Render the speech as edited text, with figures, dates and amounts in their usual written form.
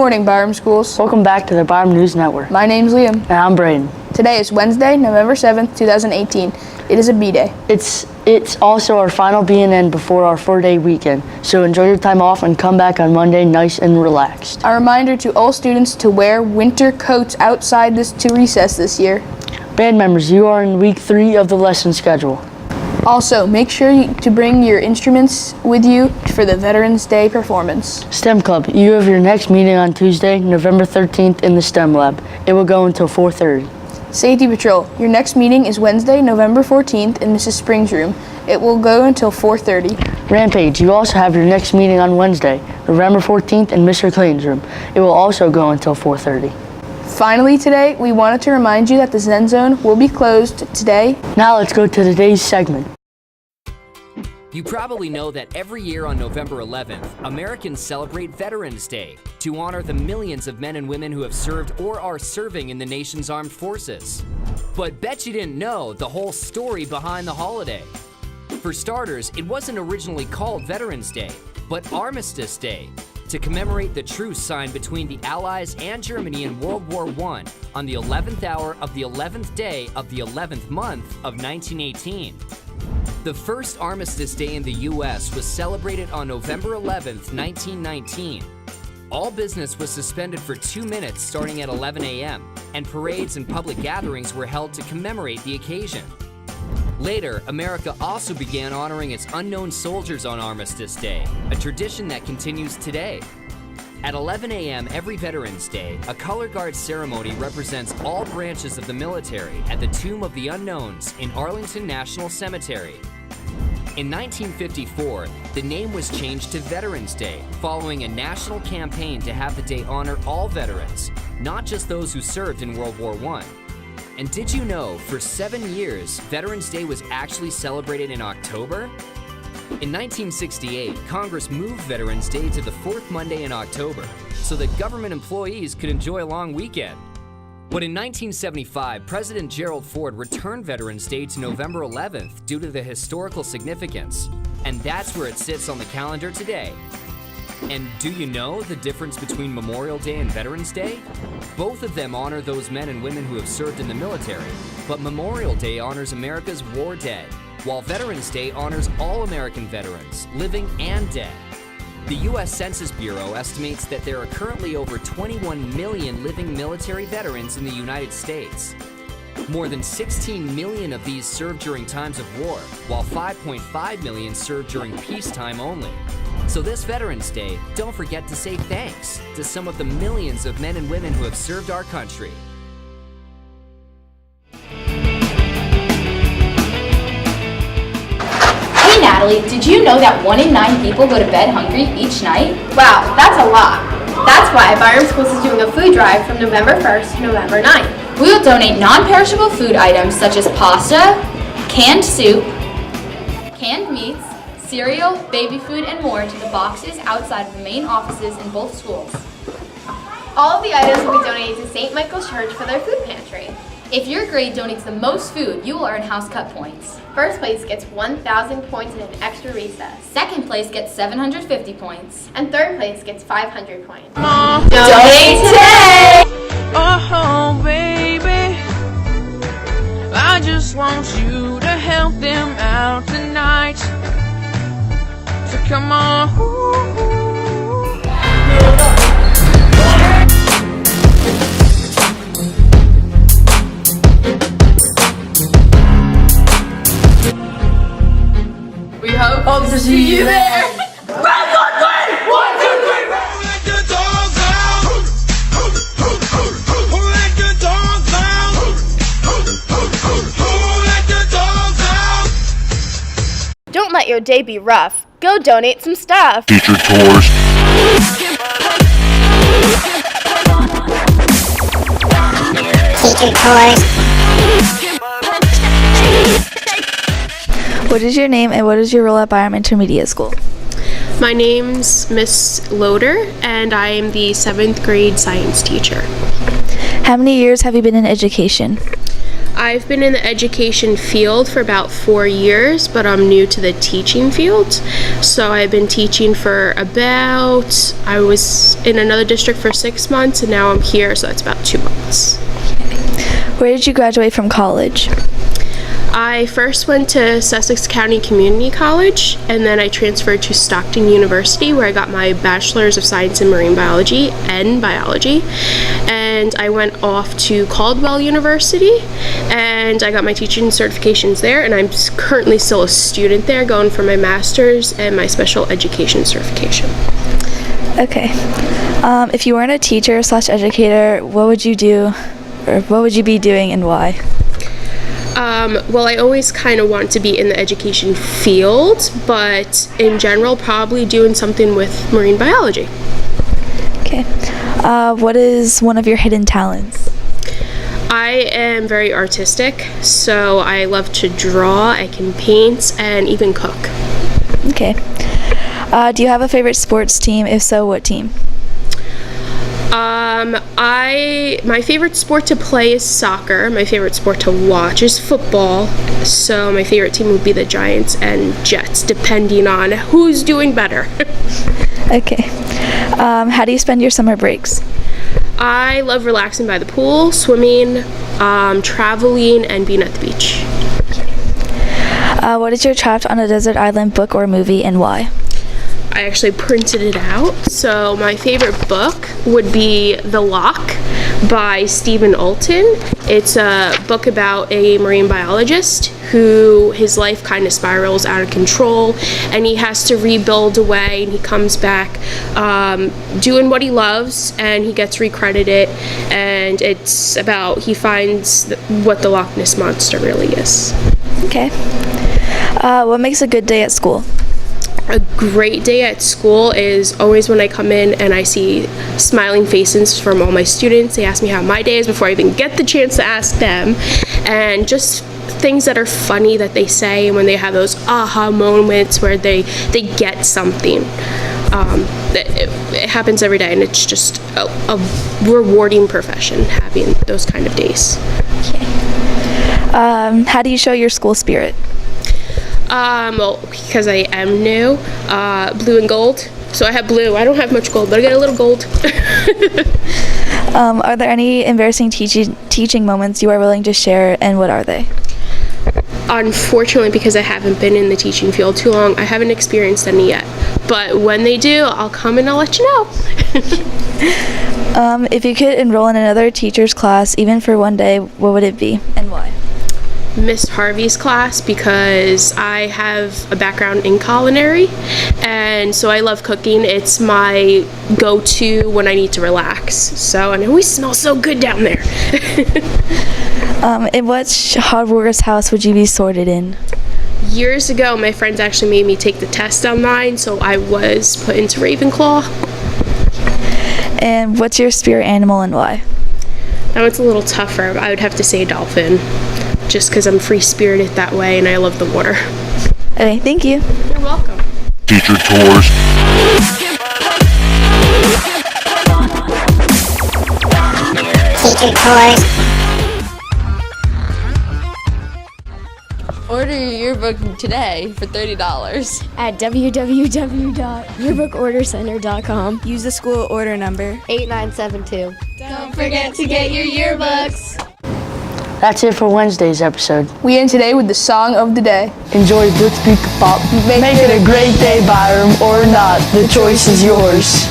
morning, Byram Schools. Welcome back to the Byram News Network. My name's Liam. And I'm Braden. Today is Wednesday, November 7th, 2018. It is a B-Day. It's also our final B&N before our 4-day weekend, so enjoy your time off and come back on Monday nice and relaxed. A reminder to all students to wear winter coats outside to recess this year. Band members, you are in week 3 of the lesson schedule. Also, make sure to bring your instruments with you for the Veterans Day performance. STEM Club, you have your next meeting on Tuesday, November 13th in the STEM Lab. It will go until 4:30. Safety Patrol, your next meeting is Wednesday, November 14th in Mrs. Spring's room. It will go until 4:30. Rampage, you also have your next meeting on Wednesday, November 14th in Mr. Clayton's room. It will also go until 4:30. Finally today, we wanted to remind you that the Zen Zone will be closed today. Now let's go to today's segment. You probably know that every year on November 11th, Americans celebrate Veterans Day to honor the millions of men and women who have served or are serving in the nation's armed forces. But bet you didn't know the whole story behind the holiday. For starters, it wasn't originally called Veterans Day, but Armistice Day, to commemorate the truce signed between the Allies and Germany in World War I on the 11th hour of the 11th day of the 11th month of 1918. The first Armistice Day in the U.S. was celebrated on November 11th, 1919. All business was suspended for 2 minutes starting at 11 a.m., and parades and public gatherings were held to commemorate the occasion. Later, America also began honoring its unknown soldiers on Armistice Day, a tradition that continues today. At 11 a.m. every Veterans Day, a color guard ceremony represents all branches of the military at the Tomb of the Unknowns in Arlington National Cemetery. In 1954, the name was changed to Veterans Day, following a national campaign to have the day honor all veterans, not just those who served in World War I. And did you know, for 7 years, Veterans Day was actually celebrated in October? In 1968, Congress moved Veterans Day to the 4th Monday in October so that government employees could enjoy a long weekend. But in 1975, President Gerald Ford returned Veterans Day to November 11th due to the historical significance, and that's where it sits on the calendar today. And do you know the difference between Memorial Day and Veterans Day? Both of them honor those men and women who have served in the military, but Memorial Day honors America's war dead, while Veterans Day honors all American veterans, living and dead. The U.S. Census Bureau estimates that there are currently over 21 million living military veterans in the United States. More than 16 million of these served during times of war, while 5.5 million served during peacetime only. So this Veterans Day, don't forget to say thanks to some of the millions of men and women who have served our country. Hey Natalie, did you know that 1 in 9 people go to bed hungry each night? Wow, that's a lot. That's why Byram Schools is doing a food drive from November 1st to November 9th. We will donate non-perishable food items such as pasta, canned soup, canned meats, cereal, baby food, and more to the boxes outside of the main offices in both schools. All of the items will be donated to St. Michael's Church for their food pantry. If your grade donates the most food, you will earn house cut points. First place gets 1,000 points and an extra recess. Second place gets 750 points. And third place gets 500 points. Donate today! Oh, baby, I just want you to help them out tonight. So come on. We hope to see you there. Don't let your day be rough. Go donate some stuff. Teacher tours. Teacher tours. What is your name and what is your role at Byram Intermediate School? My name's Miss Loder, and I am the 7th grade science teacher. How many years have you been in education? I've been in the education field for about 4 years, but I'm new to the teaching field. So I've been teaching for I was in another district for 6 months, and now I'm here, so that's about 2 months. Where did you graduate from college? I first went to Sussex County Community College, and then I transferred to Stockton University, where I got my Bachelor's of Science in Marine Biology and Biology. And I went off to Caldwell University, and I got my teaching certifications there, and I'm currently still a student there, going for my master's and my special education certification. Okay. If you weren't a teacher / educator, what would you do, or what would you be doing and why? Well, I always kind of want to be in the education field, but in general, probably doing something with marine biology. Okay. What is one of your hidden talents? I am very artistic, so I love to draw, I can paint, and even cook. Okay. Do you have a favorite sports team? If so, what team? My favorite sport to play is soccer. My favorite sport to watch is football. So my favorite team would be the Giants and Jets, depending on who's doing better. Okay. How do you spend your summer breaks? I love relaxing by the pool, swimming, traveling, and being at the beach. What is your Trapped on a Desert Island book or movie, and why? I actually printed it out. So my favorite book would be The Lock by Stephen Alton. It's a book about a marine biologist who his life kind of spirals out of control, and he has to rebuild a way, and he comes back doing what he loves, and he gets recredited, and it's about he finds what the Loch Ness Monster really is. Okay. What makes a good day at school? A great day at school is always when I come in and I see smiling faces from all my students. They ask me how my day is before I even get the chance to ask them, and just things that are funny that they say, and when they have those aha moments where they get something. It happens every day, and it's just a rewarding profession having those kind of days. Okay. How do you show your school spirit? Well, because I am new, blue and gold. So I have blue. I don't have much gold, but I got a little gold. Are there any embarrassing teaching moments you are willing to share, and what are they? Unfortunately, because I haven't been in the teaching field too long, I haven't experienced any yet. But when they do, I'll come and I'll let you know. If you could enroll in another teacher's class, even for one day, what would it be, and why? Miss Harvey's class, because I have a background in culinary, and so I love cooking. It's my go-to when I need to relax. So, and it always smells so good down there. In what hardware's house would you be sorted in? Years ago, my friends actually made me take the test online, so I was put into Ravenclaw. And what's your spirit animal, and why? That one's a little tougher. I would have to say a dolphin, just because I'm free-spirited that way and I love the water. Okay, thank you. You're welcome. Teacher tours. Teacher tours. Order your yearbook today for $30 at www.yearbookordercenter.com. Use the school order number 8972. Don't forget to get your yearbooks. That's it for Wednesday's episode. We end today with the song of the day. Enjoy Blitzkrieg Pop. Make it a great day, Byram, or not. The choice is yours.